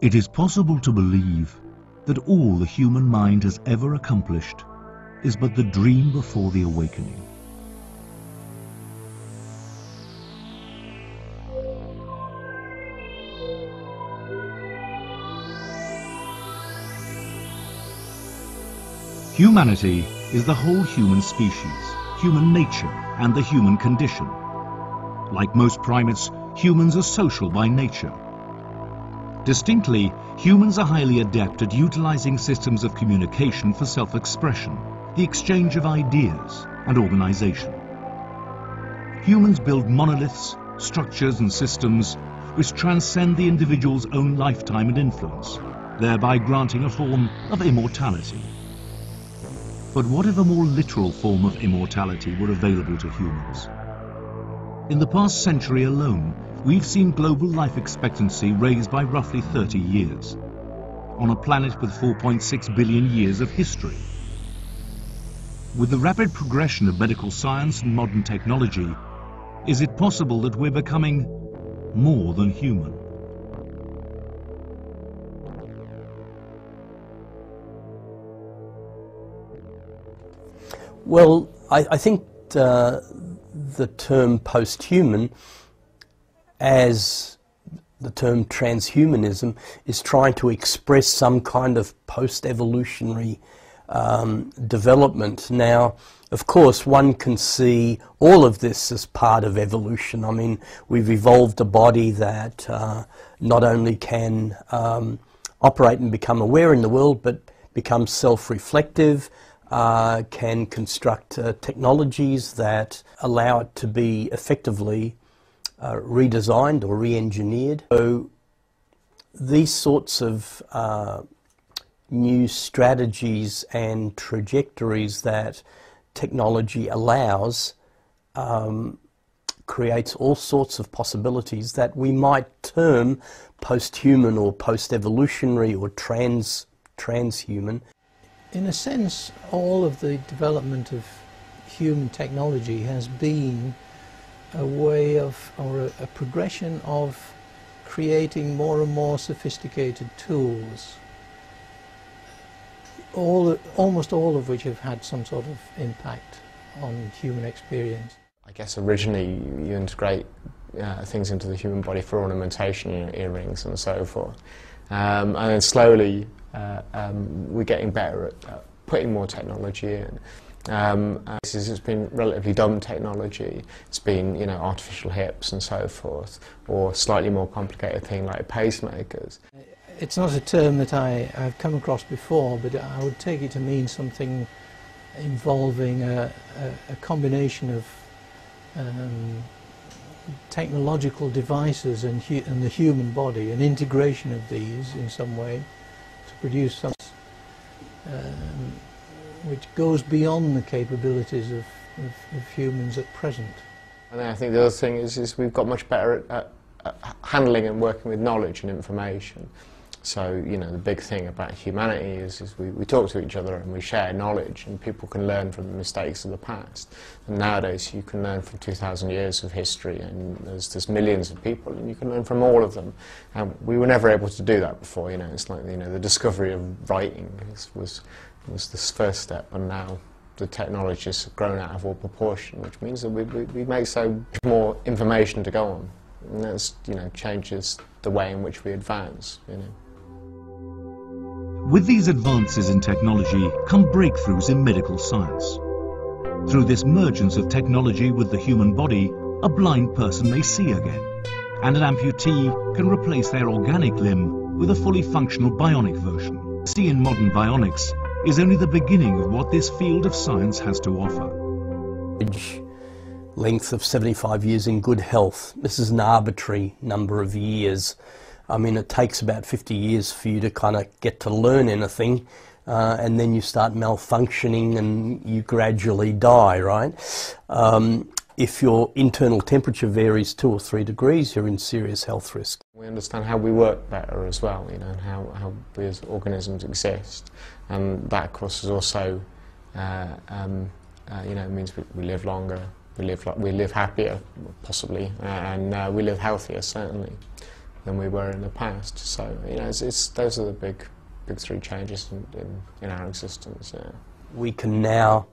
It is possible to believe that all the human mind has ever accomplished is but the dream before the awakening. Humanity is the whole human species, human nature, and the human condition. Like most primates, humans are social by nature. Distinctly, humans are highly adept at utilizing systems of communication for self-expression, the exchange of ideas, and organization. Humans build monoliths, structures, and systems which transcend the individual's own lifetime and influence, thereby granting a form of immortality. But what if a more literal form of immortality were available to humans? In the past century alone, we've seen global life expectancy raised by roughly 30 years, on a planet with 4.6 billion years of history. With the rapid progression of medical science and modern technology, is it possible that we're becoming more than human? Well, I think the term post-human, as the term transhumanism, is trying to express some kind of post-evolutionary development. Now, of course, one can see all of this as part of evolution. I mean, we've evolved a body that not only can operate and become aware in the world, but become self-reflective, can construct technologies that allow it to be effectively redesigned or re-engineered. So these sorts of new strategies and trajectories that technology allows creates all sorts of possibilities that we might term post-human or post-evolutionary or transhuman. In a sense, all of the development of human technology has been a way of, or a progression of creating more and more sophisticated tools, almost all of which have had some sort of impact on human experience. I guess originally you integrate things into the human body for ornamentation, you know, earrings and so forth. And then slowly we're getting better at putting more technology in. It's been relatively dumb technology. It's been, you know, artificial hips and so forth, or slightly more complicated thing like pacemakers. It's not a term that I've come across before, but I would take it to mean something involving a combination of technological devices and the human body, an integration of these in some way to produce something which goes beyond the capabilities of humans at present. And I think the other thing is we've got much better at handling and working with knowledge and information. So, you know, the big thing about humanity is we talk to each other and we share knowledge, and people can learn from the mistakes of the past. And nowadays you can learn from 2,000 years of history, and there's millions of people, and you can learn from all of them. And we were never able to do that before, you know. It's like, you know, the discovery of writing was this first step, and now the technology has grown out of all proportion, which means that we make so much more information to go on. And that, you know, changes the way in which we advance, you know. With these advances in technology come breakthroughs in medical science. Through this mergence of technology with the human body, a blind person may see again, and an amputee can replace their organic limb with a fully functional bionic version. See in modern bionics is only the beginning of what this field of science has to offer. Length of 75 years in good health. This is an arbitrary number of years. I mean, it takes about 50 years for you to kind of get to learn anything, and then you start malfunctioning and you gradually die, right? If your internal temperature varies 2 or 3 degrees, you're in serious health risk. We understand how we work better as well, you know, and how we as organisms exist. And that, of course, is also, you know, means we live longer, we live happier, possibly, and we live healthier, certainly. than we were in the past. So you know, those are the big three changes in our existence. Yeah. We can now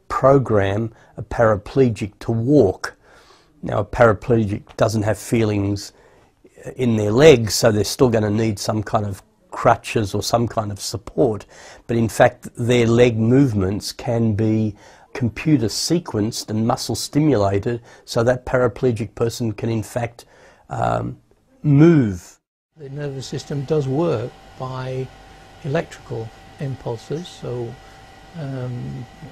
program a paraplegic to walk. Now, a paraplegic doesn't have feelings in their legs, so they're still going to need some kind of crutches or some kind of support. But in fact, their leg movements can be computer sequenced and muscle stimulated, so that paraplegic person can in fact move. The nervous system does work by electrical impulses, so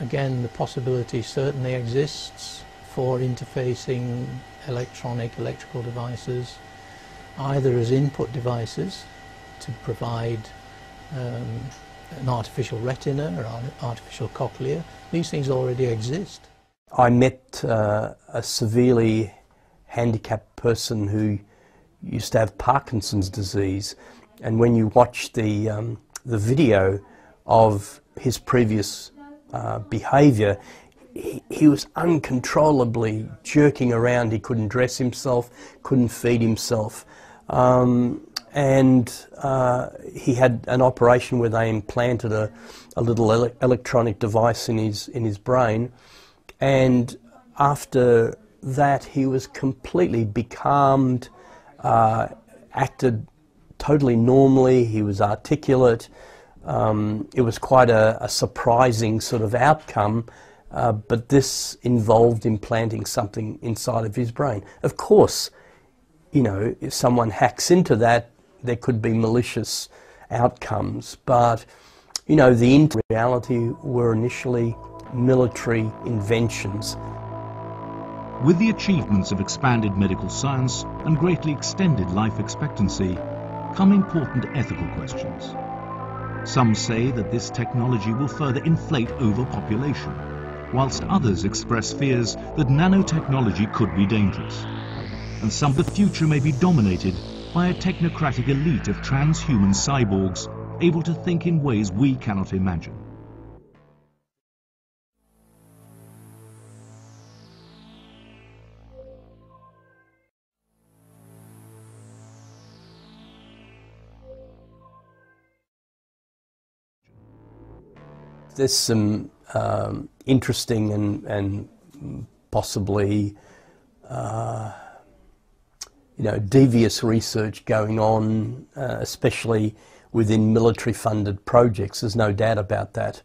again the possibility certainly exists for interfacing electrical devices either as input devices to provide an artificial retina or artificial cochlea. These things already exist. I met a severely handicapped person who used to have Parkinson's disease, and when you watch the video of his previous behaviour, he was uncontrollably jerking around. He couldn't dress himself, couldn't feed himself, and he had an operation where they implanted a little electronic device in his brain, and after that he was completely becalmed, acted totally normally, he was articulate. It was quite a surprising sort of outcome, but this involved implanting something inside of his brain. Of course, you know, if someone hacks into that, there could be malicious outcomes, but you know, the reality were initially military inventions. With the achievements of expanded medical science and greatly extended life expectancy come important ethical questions. Some say that this technology will further inflate overpopulation, whilst others express fears that nanotechnology could be dangerous. And some the future may be dominated by a technocratic elite of transhuman cyborgs able to think in ways we cannot imagine. There's some interesting and possibly you know, devious research going on, especially within military-funded projects. There's no doubt about that.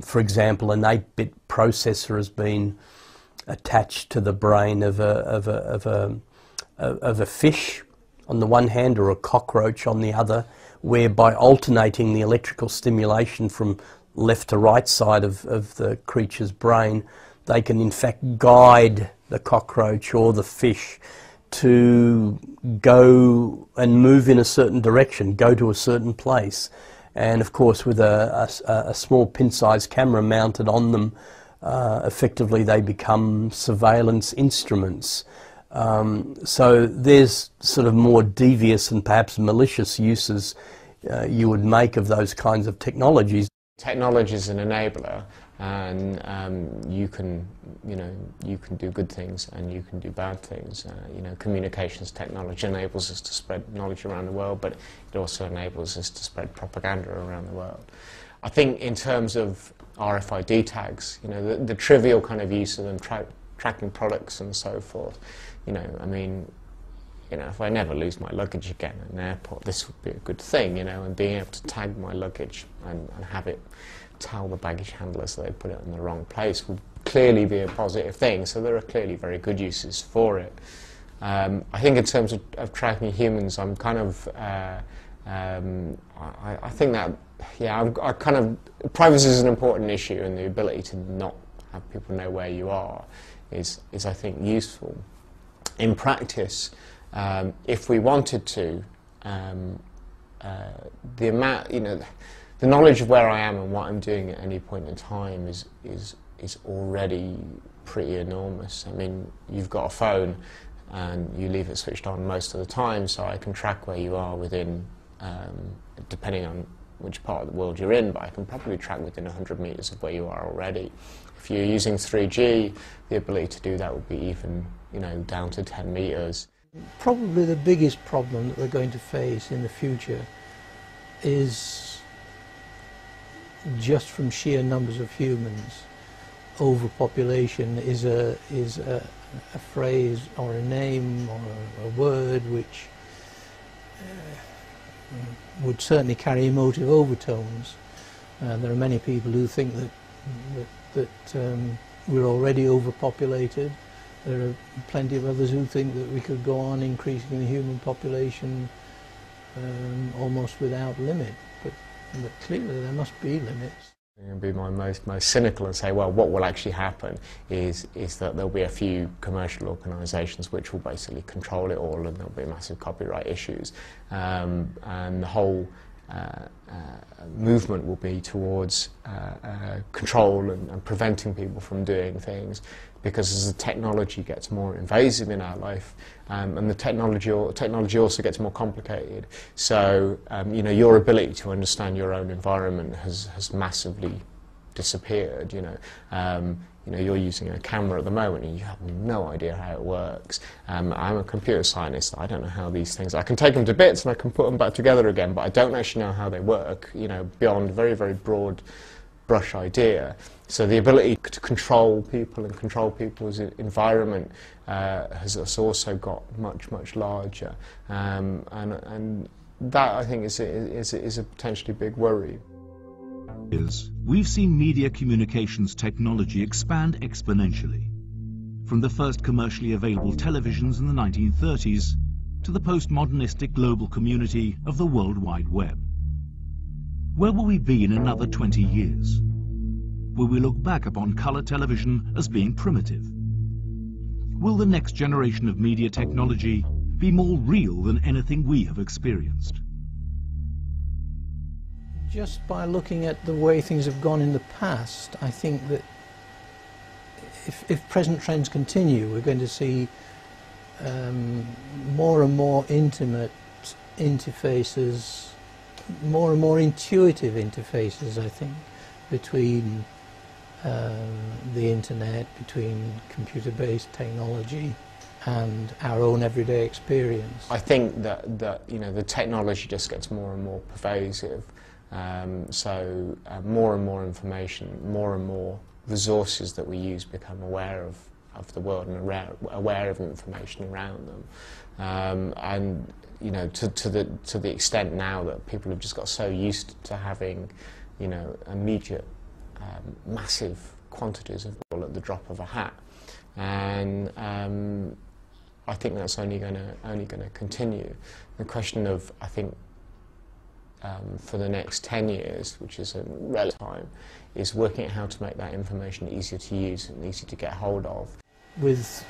For example, an 8-bit processor has been attached to the brain of a fish on the one hand, or a cockroach on the other, whereby alternating the electrical stimulation from left to right side of the creature's brain, they can in fact guide the cockroach or the fish to go and move in a certain direction, go to a certain place. And of course, with a small pin-sized camera mounted on them, effectively they become surveillance instruments. So there's sort of more devious and perhaps malicious uses you would make of those kinds of technologies. Technology is an enabler, and you can do good things and you can do bad things. You know, communications technology enables us to spread knowledge around the world, but it also enables us to spread propaganda around the world. I think in terms of RFID tags, you know, the trivial kind of use of them, tracking products and so forth. You know, I mean, you know, if I never lose my luggage again at an airport, this would be a good thing, you know, and being able to tag my luggage and have it tell the baggage handlers that they put it in the wrong place would clearly be a positive thing. So there are clearly very good uses for it. I think in terms of tracking humans, I'm kind of, I think that, yeah, I kind of, privacy is an important issue, and the ability to not have people know where you are is I think useful. In practice, if we wanted to, the amount, you know, the knowledge of where I am and what I'm doing at any point in time is already pretty enormous. I mean, you've got a phone and you leave it switched on most of the time, so I can track where you are within, depending on which part of the world you're in, but I can probably track within 100 meters of where you are already. If you're using 3G, the ability to do that would be even, you know, down to 10 meters. Probably the biggest problem that we're going to face in the future is, just from sheer numbers of humans, overpopulation is a phrase or a name or a word which would certainly carry emotive overtones. There are many people who think that we're already overpopulated. There are plenty of others who think that we could go on increasing the human population almost without limit. But clearly there must be limits. I'm going to be my most cynical and say, well, what will actually happen is that there'll be a few commercial organisations which will basically control it all, and there'll be massive copyright issues, and the whole movement will be towards control and preventing people from doing things, because as the technology gets more invasive in our life, and the technology also gets more complicated, so you know, your ability to understand your own environment has massively disappeared. You know, you're using a camera at the moment and you have no idea how it works. I'm a computer scientist. I don't know how these things, I can take them to bits and I can put them back together again, but I don't actually know how they work, you know, beyond a very, very broad brush idea. So the ability to control people and control people's environment has also got much, much larger. And that, I think, is a potentially big worry. We've seen media communications technology expand exponentially. From the first commercially available televisions in the 1930s to the postmodernistic global community of the World Wide Web. Where will we be in another 20 years? Will we look back upon colour television as being primitive? Will the next generation of media technology be more real than anything we have experienced? Just by looking at the way things have gone in the past, I think that if present trends continue, we're going to see more and more intimate interfaces, more and more intuitive interfaces, I think, between the internet, between computer-based technology and our own everyday experience. I think that you know, the technology just gets more and more pervasive. So more and more information, more and more resources that we use become aware of the world and aware of information around them. And you know, to the extent now that people have just got so used to having, you know, immediate, massive quantities of oil at the drop of a hat, and I think that's only going to continue. The question of, I think, for the next 10 years, which is a relative time, is working out how to make that information easier to use and easier to get hold of. With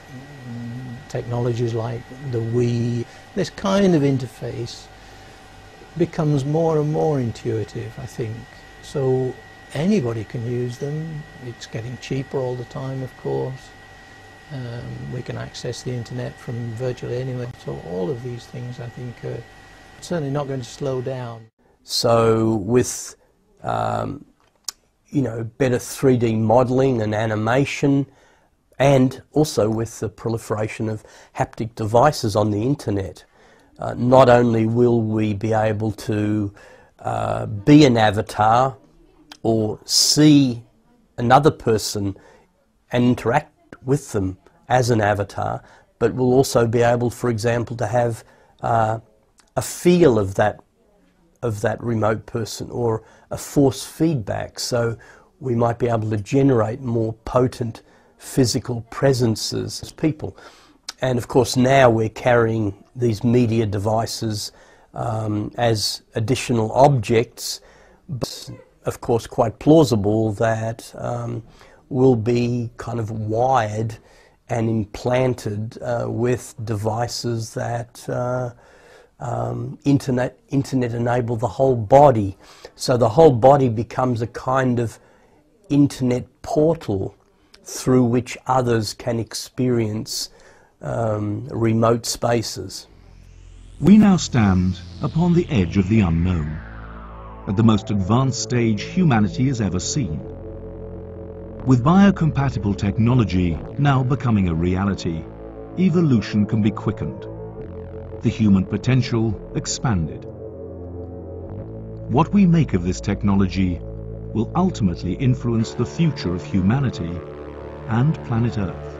technologies like the Wii, this kind of interface becomes more and more intuitive, I think. So anybody can use them. It's getting cheaper all the time, of course. We can access the internet from virtually anywhere. So all of these things, I think, are certainly not going to slow down. So with you know, better 3D modelling and animation, and also with the proliferation of haptic devices on the internet, not only will we be able to be an avatar or see another person and interact with them as an avatar, but we'll also be able, for example, to have a feel of that remote person, or a force feedback, so we might be able to generate more potent physical presences as people. And of course now we're carrying these media devices as additional objects, but of course quite plausible that will be kind of wired and implanted with devices that internet enable the whole body. So the whole body becomes a kind of internet portal through which others can experience remote spaces. We now stand upon the edge of the unknown, at the most advanced stage humanity has ever seen. With biocompatible technology now becoming a reality, evolution can be quickened, the human potential expanded. What we make of this technology will ultimately influence the future of humanity and planet Earth.